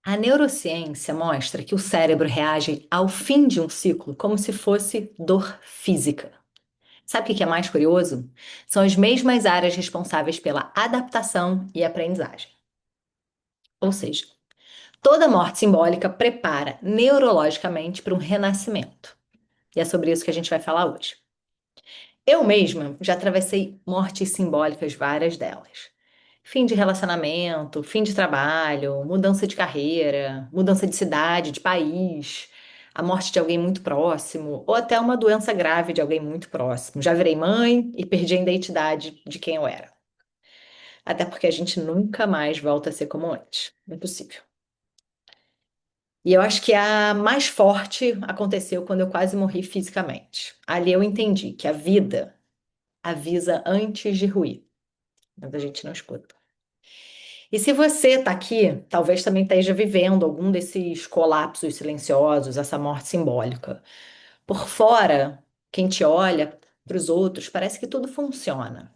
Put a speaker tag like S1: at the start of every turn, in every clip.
S1: A neurociência mostra que o cérebro reage ao fim de um ciclo como se fosse dor física. Sabe o que é mais curioso? São as mesmas áreas responsáveis pela adaptação e aprendizagem. Ou seja, toda morte simbólica prepara neurologicamente para um renascimento. E é sobre isso que a gente vai falar hoje. Eu mesma já atravessei mortes simbólicas, várias delas. Fim de relacionamento, fim de trabalho, mudança de carreira, mudança de cidade, de país, a morte de alguém muito próximo, ou até uma doença grave de alguém muito próximo. Já virei mãe e perdi a identidade de quem eu era. Até porque a gente nunca mais volta a ser como antes. Impossível. E eu acho que a mais forte aconteceu quando eu quase morri fisicamente. Ali eu entendi que a vida avisa antes de ruir, mas a gente não escuta. E se você está aqui, talvez também esteja vivendo algum desses colapsos silenciosos, essa morte simbólica. Por fora, quem te olha para os outros, parece que tudo funciona,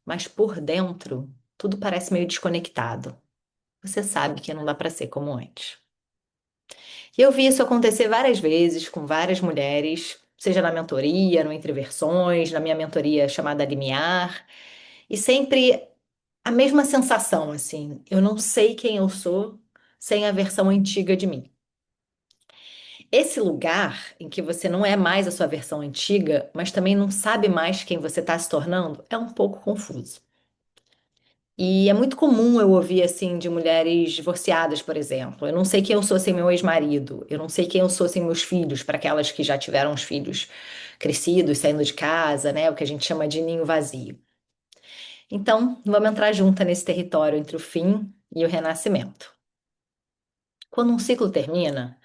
S1: mas por dentro, tudo parece meio desconectado. Você sabe que não dá para ser como antes. E eu vi isso acontecer várias vezes com várias mulheres, seja na mentoria, no Entre Versões, na minha mentoria chamada Limiar, e sempre a mesma sensação, assim, eu não sei quem eu sou sem a versão antiga de mim. Esse lugar em que você não é mais a sua versão antiga, mas também não sabe mais quem você está se tornando, é um pouco confuso. E é muito comum eu ouvir assim de mulheres divorciadas, por exemplo. Eu não sei quem eu sou sem meu ex-marido. Eu não sei quem eu sou sem meus filhos, para aquelas que já tiveram os filhos crescidos, saindo de casa, né? O que a gente chama de ninho vazio. Então, vamos entrar junta nesse território entre o fim e o renascimento. Quando um ciclo termina,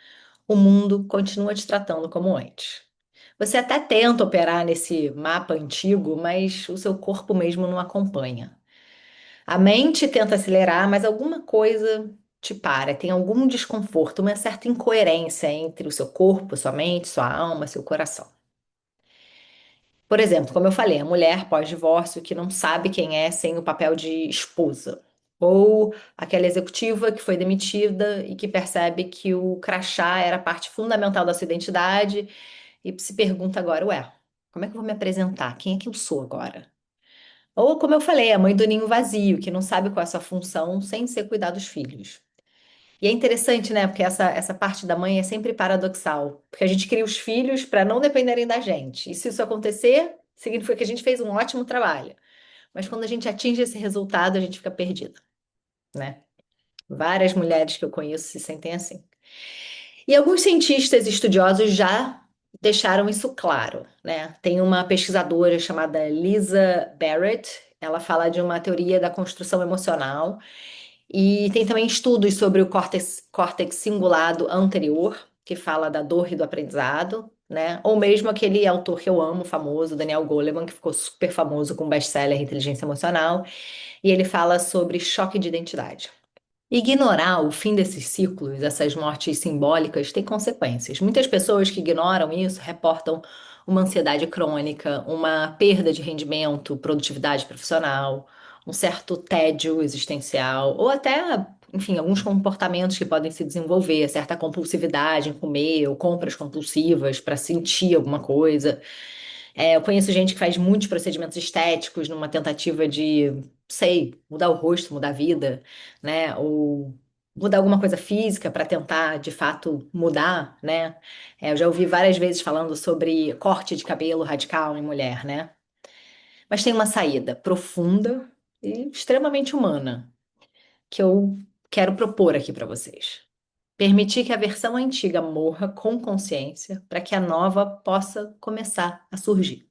S1: o mundo continua te tratando como antes. Você até tenta operar nesse mapa antigo, mas o seu corpo mesmo não acompanha. A mente tenta acelerar, mas alguma coisa te para, tem algum desconforto, uma certa incoerência entre o seu corpo, sua mente, sua alma, seu coração. Por exemplo, como eu falei, a mulher pós-divórcio que não sabe quem é sem o papel de esposa. Ou aquela executiva que foi demitida e que percebe que o crachá era parte fundamental da sua identidade e se pergunta agora, ué, como é que eu vou me apresentar? Quem é que eu sou agora? Ou, como eu falei, a mãe do ninho vazio, que não sabe qual é a sua função sem ser cuidar dos filhos. E é interessante, né? Porque essa parte da mãe é sempre paradoxal. Porque a gente cria os filhos para não dependerem da gente. E se isso acontecer, significa que a gente fez um ótimo trabalho. Mas quando a gente atinge esse resultado, a gente fica perdida, né? Várias mulheres que eu conheço se sentem assim. E alguns cientistas estudiosos já deixaram isso claro, né? Tem uma pesquisadora chamada Lisa Barrett, ela fala de uma teoria da construção emocional e tem também estudos sobre o córtex cingulado anterior, que fala da dor e do aprendizado, né? Ou mesmo aquele autor que eu amo, famoso, Daniel Goleman, que ficou super famoso com o best-seller Inteligência Emocional, e ele fala sobre choque de identidade. Ignorar o fim desses ciclos, essas mortes simbólicas, tem consequências. Muitas pessoas que ignoram isso reportam uma ansiedade crônica, uma perda de rendimento, produtividade profissional, um certo tédio existencial, ou até, enfim, alguns comportamentos que podem se desenvolver, certa compulsividade em comer, ou compras compulsivas para sentir alguma coisa. Eu conheço gente que faz muitos procedimentos estéticos numa tentativa de, sei, mudar o rosto, mudar a vida, né? Ou mudar alguma coisa física para tentar, de fato, mudar, né? Eu já ouvi várias vezes falando sobre corte de cabelo radical em mulher, né? Mas tem uma saída profunda e extremamente humana que eu quero propor aqui para vocês. Permitir que a versão antiga morra com consciência para que a nova possa começar a surgir.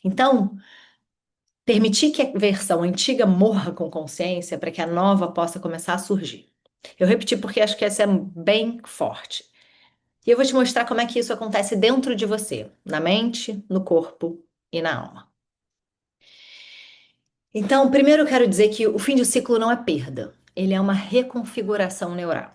S1: Então, permitir que a versão antiga morra com consciência para que a nova possa começar a surgir. Eu repeti porque acho que essa é bem forte. E eu vou te mostrar como é que isso acontece dentro de você, na mente, no corpo e na alma. Então, primeiro eu quero dizer que o fim de ciclo não é perda, ele é uma reconfiguração neural.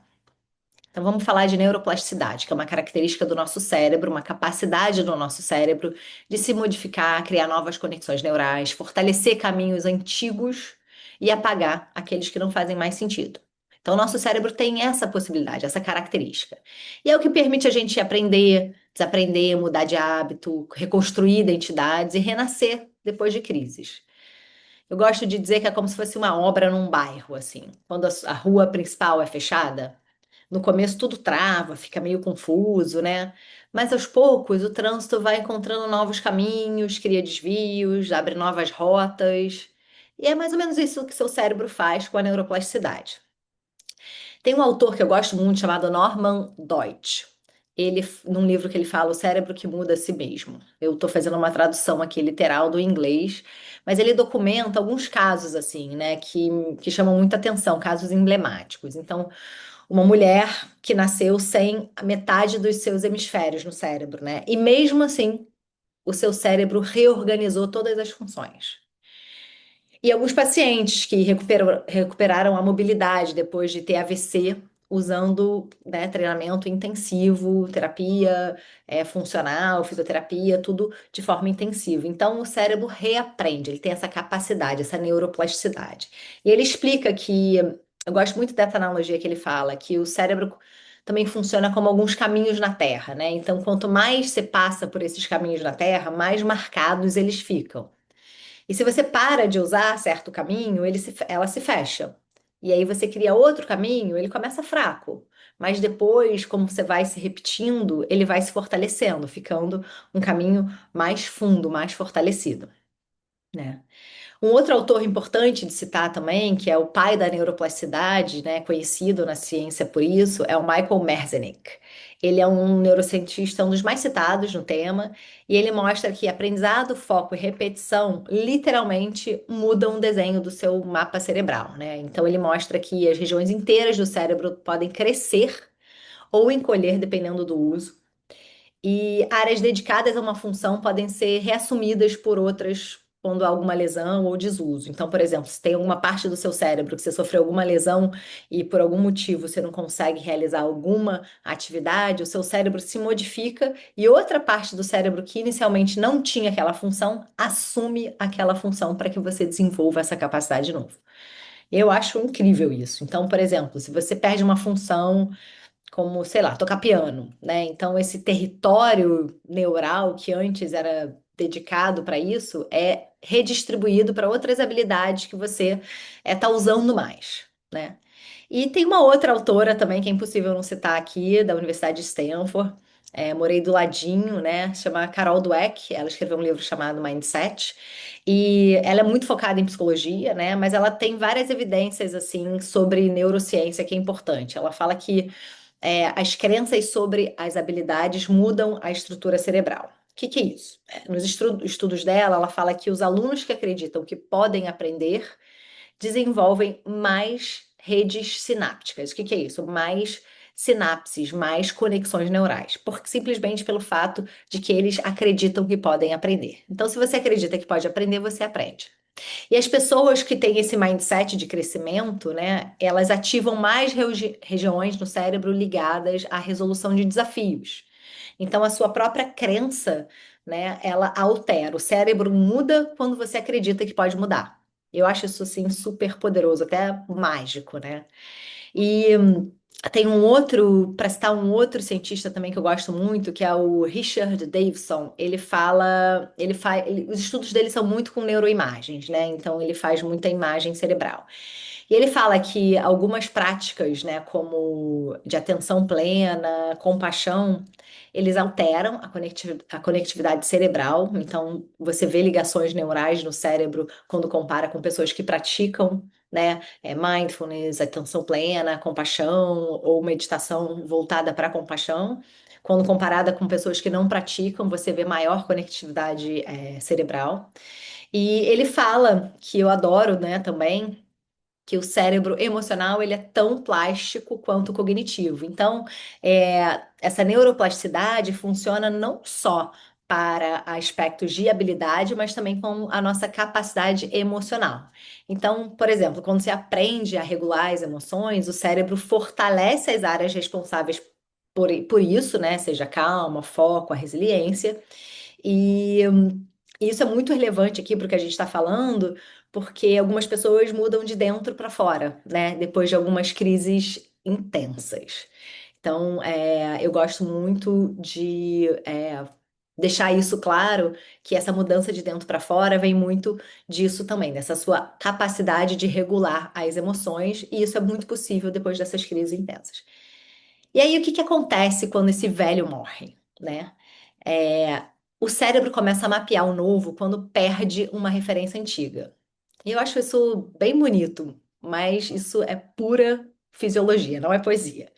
S1: Então, vamos falar de neuroplasticidade, que é uma característica do nosso cérebro, uma capacidade do nosso cérebro de se modificar, criar novas conexões neurais, fortalecer caminhos antigos e apagar aqueles que não fazem mais sentido. Então, nosso cérebro tem essa possibilidade, essa característica. E é o que permite a gente aprender, desaprender, mudar de hábito, reconstruir identidades e renascer depois de crises. Eu gosto de dizer que é como se fosse uma obra num bairro, assim. Quando a rua principal é fechada, no começo tudo trava, fica meio confuso, né? Mas aos poucos o trânsito vai encontrando novos caminhos, cria desvios, abre novas rotas. E é mais ou menos isso que seu cérebro faz com a neuroplasticidade. Tem um autor que eu gosto muito chamado Norman Deutsch. Ele, num livro que ele fala O Cérebro que Muda a Si Mesmo. Eu estou fazendo uma tradução aqui literal do inglês, mas ele documenta alguns casos assim, né, que chamam muita atenção, casos emblemáticos. Então, uma mulher que nasceu sem a metade dos seus hemisférios no cérebro, né? E mesmo assim, o seu cérebro reorganizou todas as funções. E alguns pacientes que recuperaram a mobilidade depois de ter AVC, usando, né, treinamento intensivo, terapia, funcional, fisioterapia, tudo de forma intensiva. Então, o cérebro reaprende, ele tem essa capacidade, essa neuroplasticidade. E ele explica que, eu gosto muito dessa analogia que ele fala, que o cérebro também funciona como alguns caminhos na Terra, né? Então, quanto mais você passa por esses caminhos na Terra, mais marcados eles ficam. E se você para de usar certo caminho, ela se fecha. E aí você cria outro caminho, ele começa fraco. Mas depois, como você vai se repetindo, ele vai se fortalecendo, ficando um caminho mais fundo, mais fortalecido, né? Um outro autor importante de citar também, que é o pai da neuroplasticidade, né, conhecido na ciência por isso, é o Michael Merzenich. Ele é um neurocientista, um dos mais citados no tema, e ele mostra que aprendizado, foco e repetição literalmente mudam o desenho do seu mapa cerebral, né? Então ele mostra que as regiões inteiras do cérebro podem crescer ou encolher dependendo do uso. E áreas dedicadas a uma função podem ser reassumidas por outras quando há alguma lesão ou desuso. Então, por exemplo, se tem alguma parte do seu cérebro que você sofreu alguma lesão e por algum motivo você não consegue realizar alguma atividade, o seu cérebro se modifica e outra parte do cérebro que inicialmente não tinha aquela função assume aquela função para que você desenvolva essa capacidade de novo. Eu acho incrível isso. Então, por exemplo, se você perde uma função como, sei lá, tocar piano, né? Então, esse território neural que antes era dedicado para isso é redistribuído para outras habilidades que você está usando mais, né? E tem uma outra autora também que é impossível não citar aqui, da Universidade de Stanford. Morei do ladinho, né? Chama Carol Dweck. Ela escreveu um livro chamado Mindset. E ela é muito focada em psicologia, né? Mas ela tem várias evidências, assim, sobre neurociência que é importante. Ela fala que as crenças sobre as habilidades mudam a estrutura cerebral. O que que é isso? Nos estudos dela, ela fala que os alunos que acreditam que podem aprender desenvolvem mais redes sinápticas. O que que é isso? Mais sinapses, mais conexões neurais, porque simplesmente pelo fato de que eles acreditam que podem aprender. Então, se você acredita que pode aprender, você aprende. E as pessoas que têm esse mindset de crescimento, né, elas ativam mais regiões no cérebro ligadas à resolução de desafios. Então, a sua própria crença, né, ela altera. O cérebro muda quando você acredita que pode mudar. Eu acho isso, assim, super poderoso, até mágico, né? E tem um outro, para citar um outro cientista também que eu gosto muito, que é o Richard Davidson. Ele fala, os estudos dele são muito com neuroimagens, né? Então ele faz muita imagem cerebral. E ele fala que algumas práticas, né, como de atenção plena, compaixão, eles alteram a conectividade cerebral. Então você vê ligações neurais no cérebro quando compara com pessoas que praticam, né? Mindfulness, atenção plena, compaixão ou meditação voltada para a compaixão. Quando comparada com pessoas que não praticam, você vê maior conectividade, cerebral. E ele fala, que eu adoro, né, também, que o cérebro emocional ele é tão plástico quanto cognitivo. Então, essa neuroplasticidade funciona não só para aspectos de habilidade, mas também com a nossa capacidade emocional. Então, por exemplo, quando você aprende a regular as emoções, o cérebro fortalece as áreas responsáveis por isso, né? Seja a calma, foco, a resiliência. E E isso é muito relevante aqui para o que a gente está falando, porque algumas pessoas mudam de dentro para fora, né? Depois de algumas crises intensas. Então, eu gosto muito de deixar isso claro, que essa mudança de dentro para fora vem muito disso também, dessa sua capacidade de regular as emoções, e isso é muito possível depois dessas crises intensas. E aí, o que que acontece quando esse velho morre, né? É, o cérebro começa a mapear o novo quando perde uma referência antiga. E eu acho isso bem bonito, mas isso é pura fisiologia, não é poesia,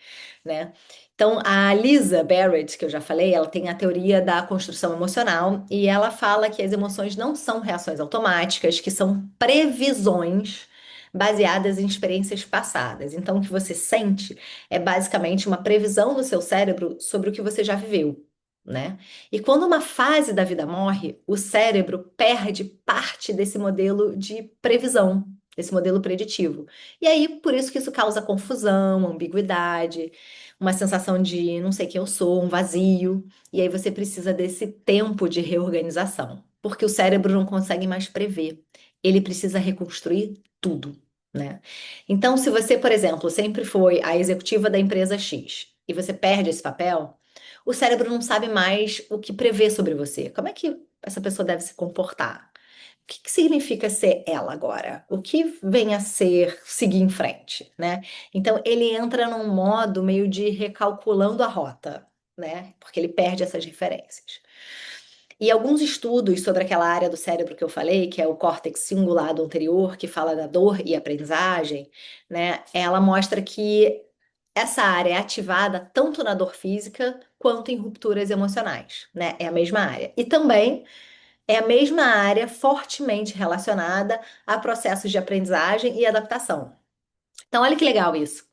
S1: né? Então, a Lisa Barrett, que eu já falei, ela tem a teoria da construção emocional e ela fala que as emoções não são reações automáticas, que são previsões baseadas em experiências passadas. Então, o que você sente é basicamente uma previsão do seu cérebro sobre o que você já viveu, né? E quando uma fase da vida morre, o cérebro perde parte desse modelo de previsão, desse modelo preditivo. E aí, por isso que isso causa confusão, ambiguidade, uma sensação de não sei quem eu sou, um vazio. E aí você precisa desse tempo de reorganização, porque o cérebro não consegue mais prever. Ele precisa reconstruir tudo, né? Então, se você, por exemplo, sempre foi a executiva da empresa X e você perde esse papel, o cérebro não sabe mais o que prever sobre você. Como é que essa pessoa deve se comportar? O que que significa ser ela agora? O que vem a ser seguir em frente, né? Então ele entra num modo meio de recalculando a rota, né? Porque ele perde essas referências. E alguns estudos sobre aquela área do cérebro que eu falei, que é o córtex cingulado anterior, que fala da dor e aprendizagem, né? Ela mostra que essa área é ativada tanto na dor física quanto em rupturas emocionais, né? É a mesma área. E também é a mesma área fortemente relacionada a processos de aprendizagem e adaptação. Então, olha que legal isso.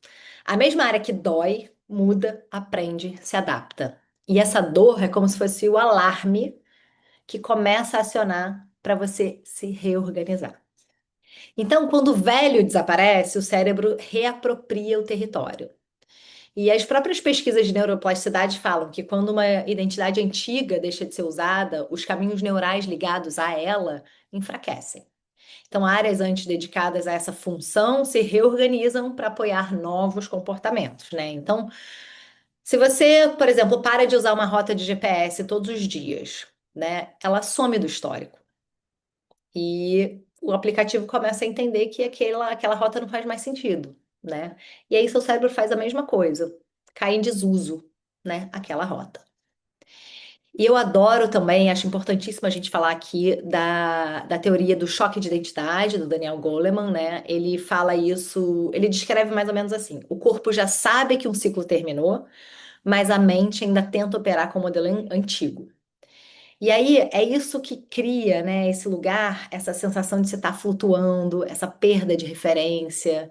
S1: A mesma área que dói, muda, aprende, se adapta. E essa dor é como se fosse o alarme que começa a acionar para você se reorganizar. Então, quando o velho desaparece, o cérebro reapropria o território. E as próprias pesquisas de neuroplasticidade falam que quando uma identidade antiga deixa de ser usada, os caminhos neurais ligados a ela enfraquecem. Então, áreas antes dedicadas a essa função se reorganizam para apoiar novos comportamentos, né? Então, se você, por exemplo, para de usar uma rota de GPS todos os dias, né? Ela some do histórico. E o aplicativo começa a entender que aquela rota não faz mais sentido, né? E aí seu cérebro faz a mesma coisa, cai em desuso, né? Aquela rota. E eu adoro também, acho importantíssimo a gente falar aqui da teoria do choque de identidade, do Daniel Goleman, né? Ele fala isso, ele descreve mais ou menos assim: o corpo já sabe que um ciclo terminou, mas a mente ainda tenta operar com o modelo antigo. E aí é isso que cria, né, esse lugar, essa sensação de você estar flutuando, essa perda de referência,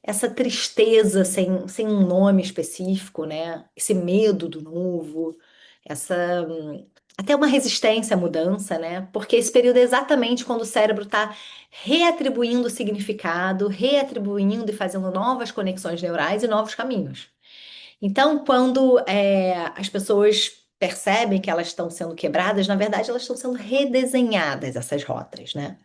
S1: essa tristeza sem um nome específico, né? Esse medo do novo, essa até uma resistência à mudança, né? Porque esse período é exatamente quando o cérebro está reatribuindo significado, reatribuindo e fazendo novas conexões neurais e novos caminhos. Então, quando as pessoas percebem que elas estão sendo quebradas, na verdade, elas estão sendo redesenhadas, essas rotas, né?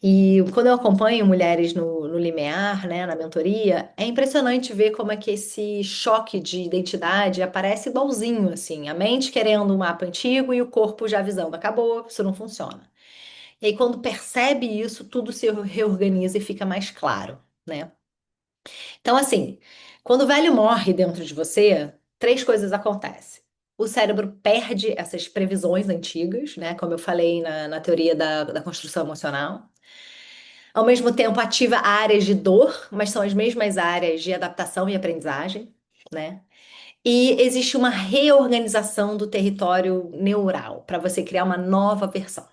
S1: E quando eu acompanho mulheres no limiar, né, na mentoria, é impressionante ver como é que esse choque de identidade aparece igualzinho, assim, a mente querendo um mapa antigo e o corpo já avisando, acabou, isso não funciona. E aí, quando percebe isso, tudo se reorganiza e fica mais claro, né? Então, assim, quando o velho morre dentro de você, três coisas acontecem. O cérebro perde essas previsões antigas, né? Como eu falei na teoria da construção emocional. Ao mesmo tempo, ativa áreas de dor, mas são as mesmas áreas de adaptação e aprendizagem, né? E existe uma reorganização do território neural para você criar uma nova versão.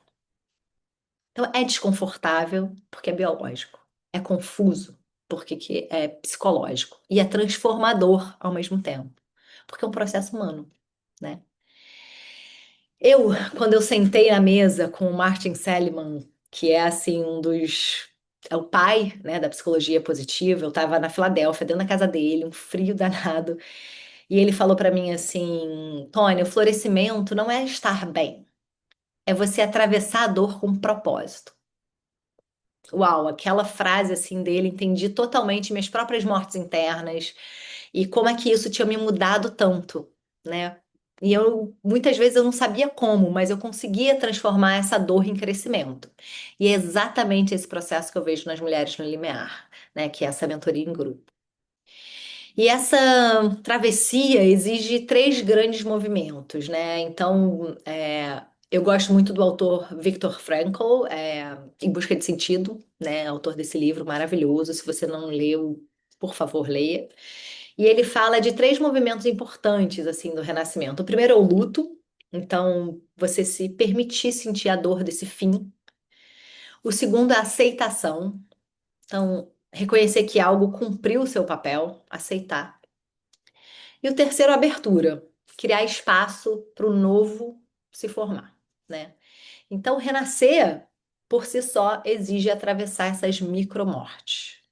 S1: Então, é desconfortável porque é biológico, é confuso porque que é psicológico e é transformador ao mesmo tempo, porque é um processo humano, né? Eu, quando eu sentei na mesa com o Martin Seligman, que é assim é o pai, né, da psicologia positiva, eu estava na Filadélfia, dentro da casa dele, um frio danado, e ele falou para mim assim, Tônia, o florescimento não é estar bem. é você atravessar a dor com um propósito. Uau, aquela frase assim dele, entendi totalmente minhas próprias mortes internas e como é que isso tinha me mudado tanto, né? E eu muitas vezes eu não sabia como, mas eu conseguia transformar essa dor em crescimento. E é exatamente esse processo que eu vejo nas mulheres no limiar, né? Que é essa mentoria em grupo. E essa travessia exige três grandes movimentos, né? Então, eu gosto muito do autor Viktor Frankl, Em Busca de Sentido, né? Autor desse livro maravilhoso. Se você não leu, por favor, leia. E ele fala de três movimentos importantes, assim, do renascimento. O primeiro é o luto. Então, você se permitir sentir a dor desse fim. O segundo é a aceitação. Então, reconhecer que algo cumpriu o seu papel, aceitar. E o terceiro, abertura, criar espaço para o novo se formar, né? Então, renascer por si só exige atravessar essas micromortes.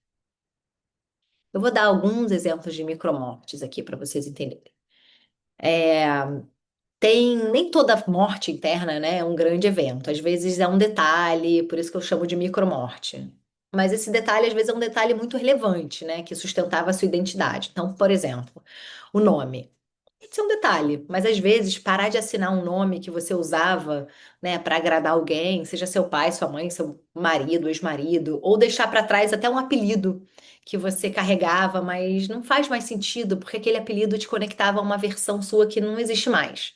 S1: Eu vou dar alguns exemplos de micromortes aqui para vocês entenderem. É, nem toda morte interna, né, é um grande evento. Às vezes é um detalhe, por isso que eu chamo de micromorte. Mas esse detalhe, às vezes, é um detalhe muito relevante, né, que sustentava a sua identidade. Então, por exemplo, o nome. Isso é um detalhe, mas às vezes parar de assinar um nome que você usava, né, para agradar alguém, seja seu pai, sua mãe, seu marido, ex-marido, ou deixar para trás até um apelido que você carregava, mas não faz mais sentido porque aquele apelido te conectava a uma versão sua que não existe mais,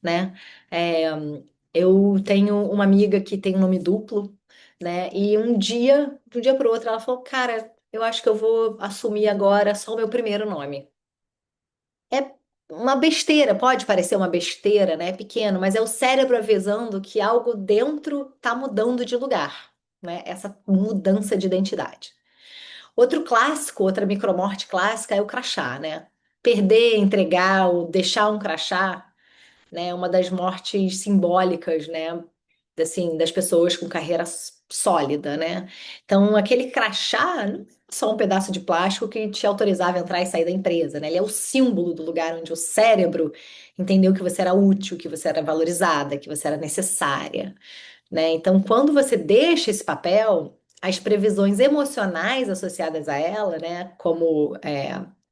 S1: né? É, eu tenho uma amiga que tem um nome duplo, né? E de um dia para o outro, ela falou: Cara, eu acho que eu vou assumir agora só o meu primeiro nome. É uma besteira, pode parecer uma besteira, né? É pequeno, mas é o cérebro avisando que algo dentro está mudando de lugar, né? Essa mudança de identidade. Outro clássico, outra micromorte clássica é o crachá, né? Perder, entregar ou deixar um crachá, né? Uma das mortes simbólicas, né? Assim, das pessoas com carreira sólida, né? Então, aquele crachá não é só um pedaço de plástico que te autorizava a entrar e sair da empresa, né? Ele é o símbolo do lugar onde o cérebro entendeu que você era útil, que você era valorizada, que você era necessária, né? Então, quando você deixa esse papel, as previsões emocionais associadas a ela, né, como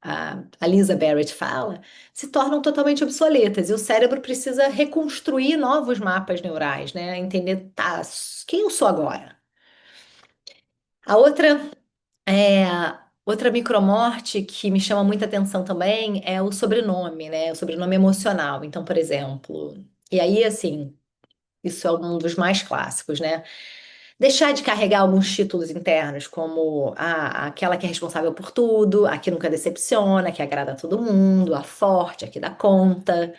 S1: a Lisa Barrett fala, se tornam totalmente obsoletas e o cérebro precisa reconstruir novos mapas neurais, né? Entender, tá, quem eu sou agora? A é, outra micromorte que me chama muita atenção também é o sobrenome, né? O sobrenome emocional. Então, por exemplo, e aí, assim, isso é um dos mais clássicos, né? Deixar de carregar alguns títulos internos, como aquela que é responsável por tudo, a que nunca decepciona, a que agrada a todo mundo, a forte, a que dá conta.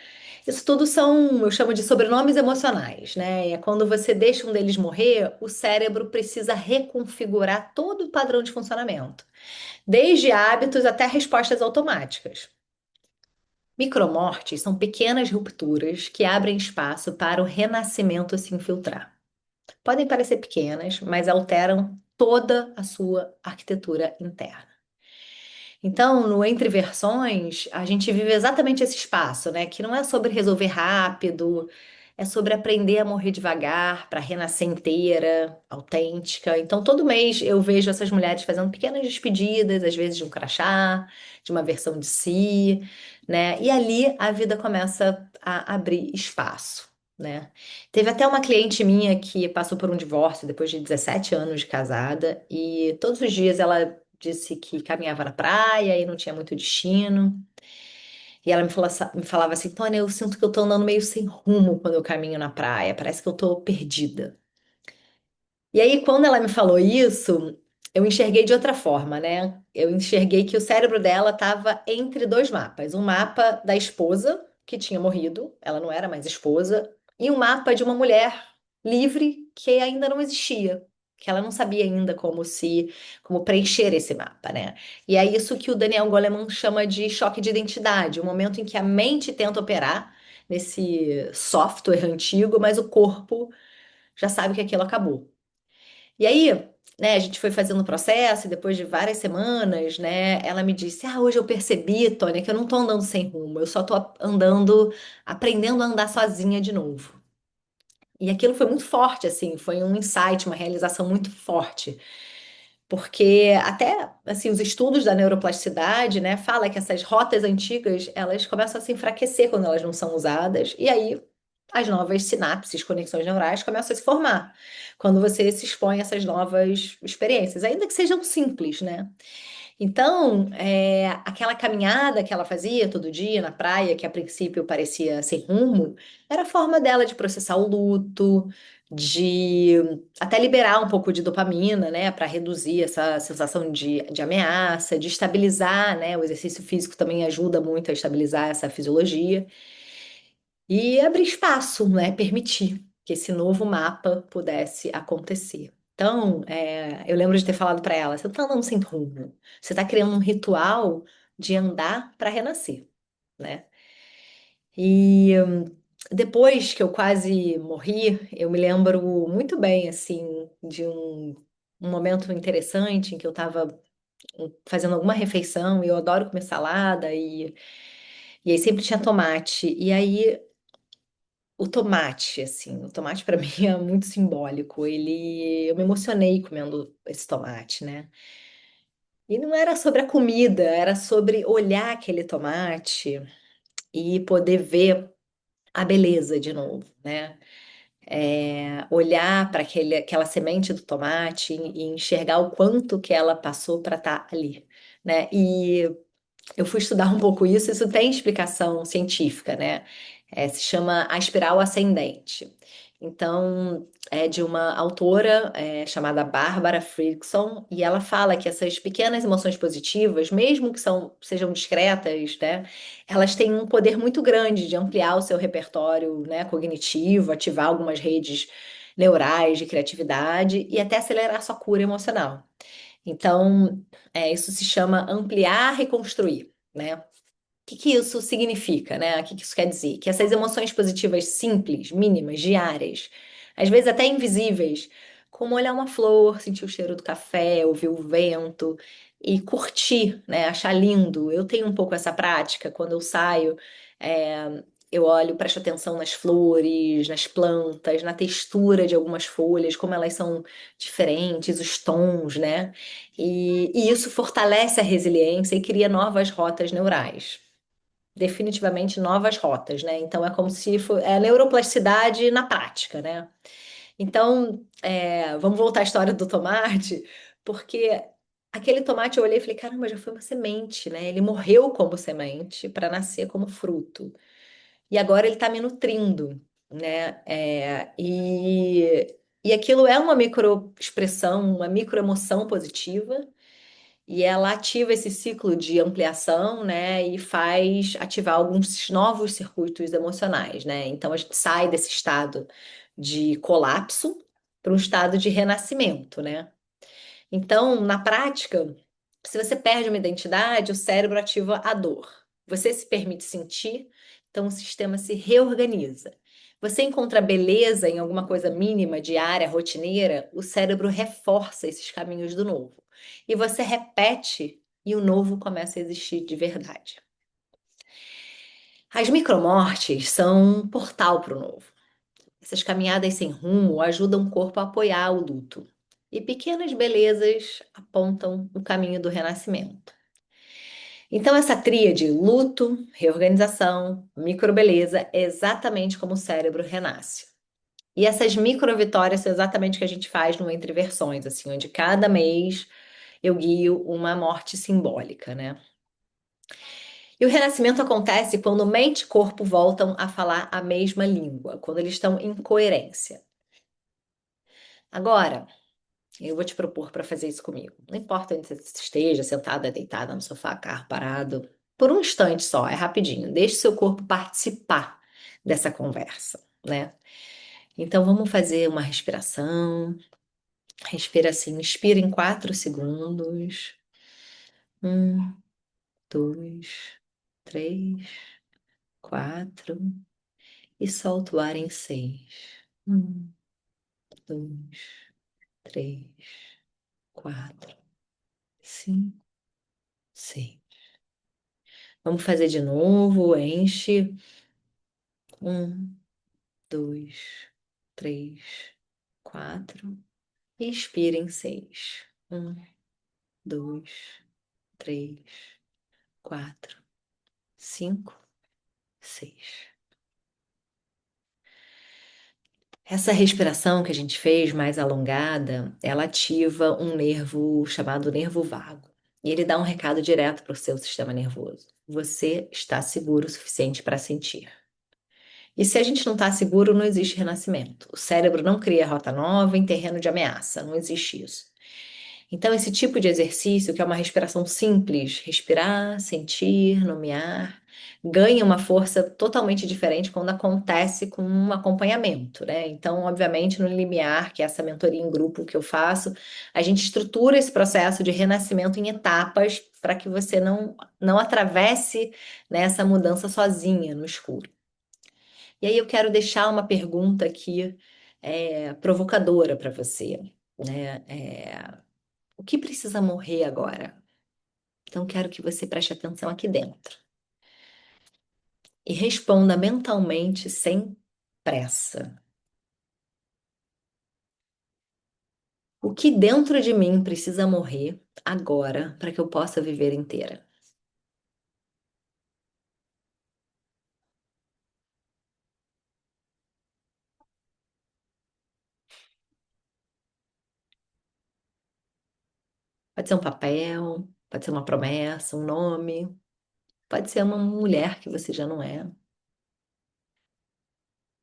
S1: Isso tudo são, eu chamo de sobrenomes emocionais, né? E é quando você deixa um deles morrer, o cérebro precisa reconfigurar todo o padrão de funcionamento, desde hábitos até respostas automáticas. Micromortes são pequenas rupturas que abrem espaço para o renascimento se infiltrar. Podem parecer pequenas, mas alteram toda a sua arquitetura interna. Então, no Entre Versões, a gente vive exatamente esse espaço, né? Que não é sobre resolver rápido, é sobre aprender a morrer devagar, para renascer inteira, autêntica. Então, todo mês eu vejo essas mulheres fazendo pequenas despedidas, às vezes de um crachá, de uma versão de si, né? E ali a vida começa a abrir espaço, né? Teve até uma cliente minha que passou por um divórcio depois de 17 anos de casada, e todos os dias ela disse que caminhava na praia e não tinha muito destino. E ela me falava assim, Tônia, eu sinto que eu tô andando meio sem rumo quando eu caminho na praia, parece que eu tô perdida. E aí, quando ela me falou isso, eu enxerguei de outra forma, né? Eu enxerguei que o cérebro dela estava entre dois mapas. Um mapa da esposa, que tinha morrido, ela não era mais esposa, e um mapa de uma mulher livre que ainda não existia, que ela não sabia ainda como preencher esse mapa, né? E é isso que o Daniel Goleman chama de choque de identidade, o momento em que a mente tenta operar nesse software antigo, mas o corpo já sabe que aquilo acabou. E aí, né, a gente foi fazendo o processo e depois de várias semanas, né, ela me disse: Ah, hoje eu percebi, Tônia, que eu não tô andando sem rumo, eu só tô andando, aprendendo a andar sozinha de novo. E aquilo foi muito forte, assim, foi um insight, uma realização muito forte. Porque até, assim, os estudos da neuroplasticidade, né, fala que essas rotas antigas, elas começam a se enfraquecer quando elas não são usadas, e aí as novas sinapses, conexões neurais começam a se formar, quando você se expõe a essas novas experiências, ainda que sejam simples, né? Então, aquela caminhada que ela fazia todo dia na praia, que a princípio parecia sem rumo, era a forma dela de processar o luto, de até liberar um pouco de dopamina, né, para reduzir essa sensação de ameaça, de estabilizar, né? O exercício físico também ajuda muito a estabilizar essa fisiologia e abrir espaço, né, permitir que esse novo mapa pudesse acontecer. Então, eu lembro de ter falado para ela: você não está andando sem rumo, você está criando um ritual de andar para renascer, né? E depois que eu quase morri, eu me lembro muito bem, assim, de um momento interessante em que eu estava fazendo alguma refeição e eu adoro comer salada e aí sempre tinha tomate. E aí o tomate, assim, o tomate para mim é muito simbólico. Eu me emocionei comendo esse tomate, né? E não era sobre a comida, era sobre olhar aquele tomate e poder ver a beleza de novo, né? Olhar para aquela semente do tomate e enxergar o quanto que ela passou para estar ali, né? E eu fui estudar um pouco isso, isso tem explicação científica, né? Se chama a espiral ascendente. Então, é de uma autora chamada Barbara Fredrickson, e ela fala que essas pequenas emoções positivas, mesmo que sejam discretas, né, elas têm um poder muito grande de ampliar o seu repertório, né, cognitivo, ativar algumas redes neurais de criatividade e até acelerar a sua cura emocional. Então, isso se chama ampliar e construir, né? O que isso significa, né? O que isso quer dizer? Que essas emoções positivas simples, mínimas, diárias, às vezes até invisíveis, como olhar uma flor, sentir o cheiro do café, ouvir o vento e curtir, né? Achar lindo. Eu tenho um pouco essa prática quando eu saio. Eu olho, presto atenção nas flores, nas plantas, na textura de algumas folhas, como elas são diferentes, os tons, né? E isso fortalece a resiliência e cria novas rotas neurais. Definitivamente novas rotas, né? Então é como se é a neuroplasticidade na prática, né? Então, vamos voltar à história do tomate, porque aquele tomate eu olhei e falei, caramba, já foi uma semente, né? Ele morreu como semente para nascer como fruto. E agora ele está me nutrindo, né? E aquilo é uma microexpressão, uma microemoção positiva, e ela ativa esse ciclo de ampliação, né? E faz ativar alguns novos circuitos emocionais, né? Então a gente sai desse estado de colapso para um estado de renascimento, né? Então, na prática, se você perde uma identidade, o cérebro ativa a dor. Você se permite sentir, então o sistema se reorganiza. Você encontra beleza em alguma coisa mínima, diária, rotineira, o cérebro reforça esses caminhos do novo. E você repete e o novo começa a existir de verdade. As micromortes são um portal para o novo. Essas caminhadas sem rumo ajudam o corpo a apoiar o luto. E pequenas belezas apontam o caminho do renascimento. Então, essa tríade, luto, reorganização, microbeleza, é exatamente como o cérebro renasce. E essas microvitórias são exatamente o que a gente faz no Entre Versões, assim, onde cada mês eu guio uma morte simbólica, né? E o renascimento acontece quando mente e corpo voltam a falar a mesma língua, quando eles estão em coerência. Agora, eu vou te propor para fazer isso comigo. Não importa onde você esteja, sentada, deitada no sofá, carro parado, por um instante só, é rapidinho. Deixe seu corpo participar dessa conversa, né? Então vamos fazer uma respiração. Respira assim, inspira em 4 segundos. 1, 2, 3, 4. E solta o ar em 6. 1, 2, 3, 4, 5, 6. Vamos fazer de novo. Enche. 1, 2, três, quatro. E expira em seis. Um, dois, três, quatro, cinco, seis. Essa respiração que a gente fez mais alongada, ela ativa um nervo chamado nervo vago. E ele dá um recado direto para o seu sistema nervoso. Você está seguro o suficiente para sentir. E se a gente não está seguro, não existe renascimento. O cérebro não cria rota nova em terreno de ameaça, não existe isso. Então, esse tipo de exercício, que é uma respiração simples, respirar, sentir, nomear, ganha uma força totalmente diferente quando acontece com um acompanhamento, né? Então, obviamente, no limiar, que é essa mentoria em grupo que eu faço, a gente estrutura esse processo de renascimento em etapas para que você não atravesse, né, essa mudança sozinha no escuro. E aí eu quero deixar uma pergunta aqui provocadora para você, né? O que precisa morrer agora? Então, quero que você preste atenção aqui dentro e responda mentalmente sem pressa. O que dentro de mim precisa morrer agora para que eu possa viver inteira? Pode ser um papel, pode ser uma promessa, um nome, pode ser uma mulher que você já não é.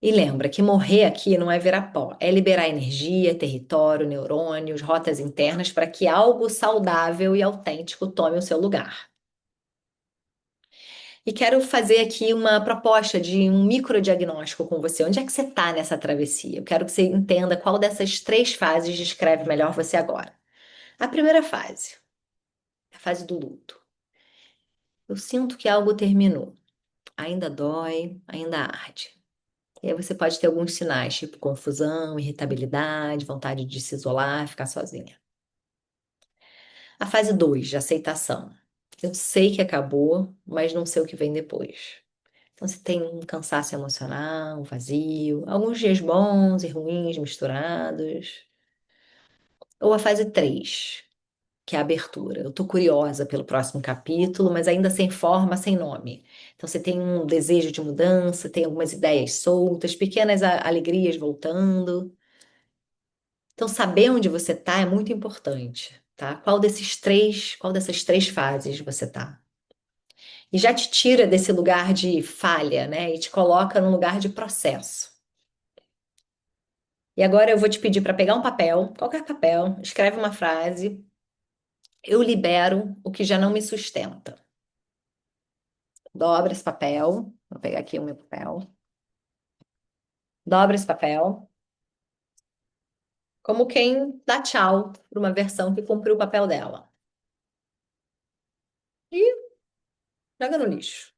S1: E lembra que morrer aqui não é virar pó, é liberar energia, território, neurônios, rotas internas para que algo saudável e autêntico tome o seu lugar. E quero fazer aqui uma proposta de um microdiagnóstico com você. Onde é que você está nessa travessia? Eu quero que você entenda qual dessas três fases descreve melhor você agora. A primeira fase, a fase do luto. Eu sinto que algo terminou. Ainda dói, ainda arde. E aí você pode ter alguns sinais, tipo confusão, irritabilidade, vontade de se isolar, ficar sozinha. A fase 2, de aceitação. Eu sei que acabou, mas não sei o que vem depois. Então, você tem um cansaço emocional, um vazio, alguns dias bons e ruins misturados. Ou a fase 3, que é a abertura. Eu tô curiosa pelo próximo capítulo, mas ainda sem forma, sem nome. Então, você tem um desejo de mudança, tem algumas ideias soltas, pequenas alegrias voltando. Então, saber onde você tá é muito importante, tá? Qual dessas três fases você tá? E já te tira desse lugar de falha, né? E te coloca num lugar de processo. E agora eu vou te pedir para pegar um papel, qualquer papel, escreve uma frase. Eu libero o que já não me sustenta. Dobra esse papel. Vou pegar aqui o meu papel. Dobra esse papel, como quem dá tchau para uma versão que cumpriu o papel dela. E joga no lixo.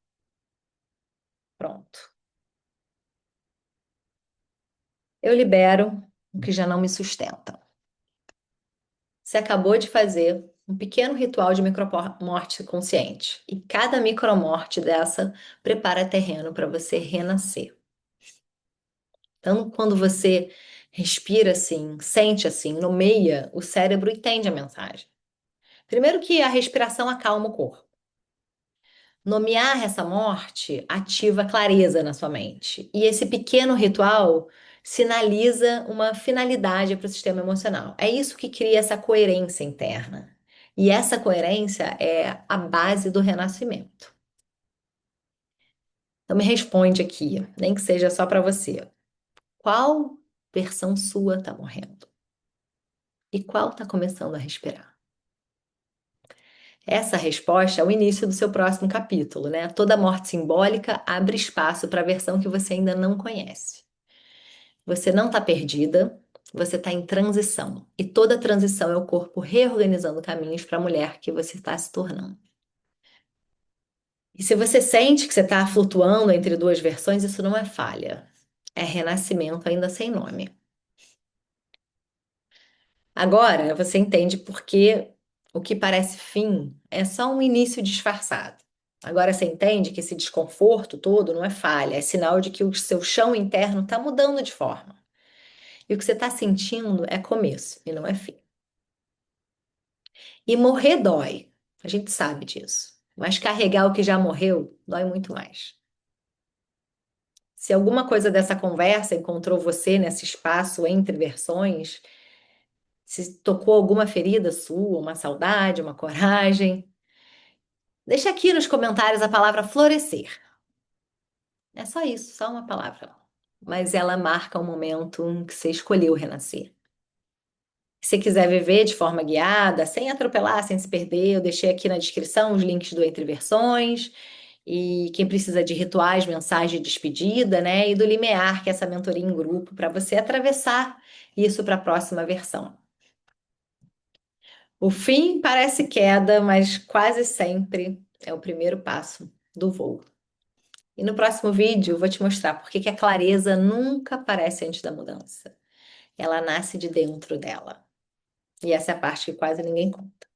S1: Pronto. Eu libero o que já não me sustenta. Você acabou de fazer um pequeno ritual de micromorte consciente. E cada micromorte dessa prepara terreno para você renascer. Então, quando você respira assim, sente assim, nomeia, o cérebro entende a mensagem. Primeiro que a respiração acalma o corpo. Nomear essa morte ativa clareza na sua mente. E esse pequeno ritual sinaliza uma finalidade para o sistema emocional. É isso que cria essa coerência interna. E essa coerência é a base do renascimento. Então me responde aqui, nem que seja só para você. Qual versão sua está morrendo? E qual está começando a respirar? Essa resposta é o início do seu próximo capítulo, né? Toda morte simbólica abre espaço para a versão que você ainda não conhece. Você não está perdida, você está em transição. E toda transição é o corpo reorganizando caminhos para a mulher que você está se tornando. E se você sente que você está flutuando entre duas versões, isso não é falha. É renascimento ainda sem nome. Agora você entende por que o que parece fim é só um início disfarçado. Agora você entende que esse desconforto todo não é falha, é sinal de que o seu chão interno está mudando de forma. E o que você está sentindo é começo e não é fim. E morrer dói. A gente sabe disso. Mas carregar o que já morreu dói muito mais. Se alguma coisa dessa conversa encontrou você nesse espaço entre versões, se tocou alguma ferida sua, uma saudade, uma coragem, deixa aqui nos comentários a palavra florescer. É só isso, só uma palavra. Mas ela marca o momento em que você escolheu renascer. Se você quiser viver de forma guiada, sem atropelar, sem se perder, eu deixei aqui na descrição os links do Entre Versões. E quem precisa de rituais, mensagem de despedida, né? E do limiar, que é essa mentoria em grupo, para você atravessar isso para a próxima versão. O fim parece queda, mas quase sempre é o primeiro passo do voo. E no próximo vídeo eu vou te mostrar por que que a clareza nunca aparece antes da mudança. Ela nasce de dentro dela. E essa é a parte que quase ninguém conta.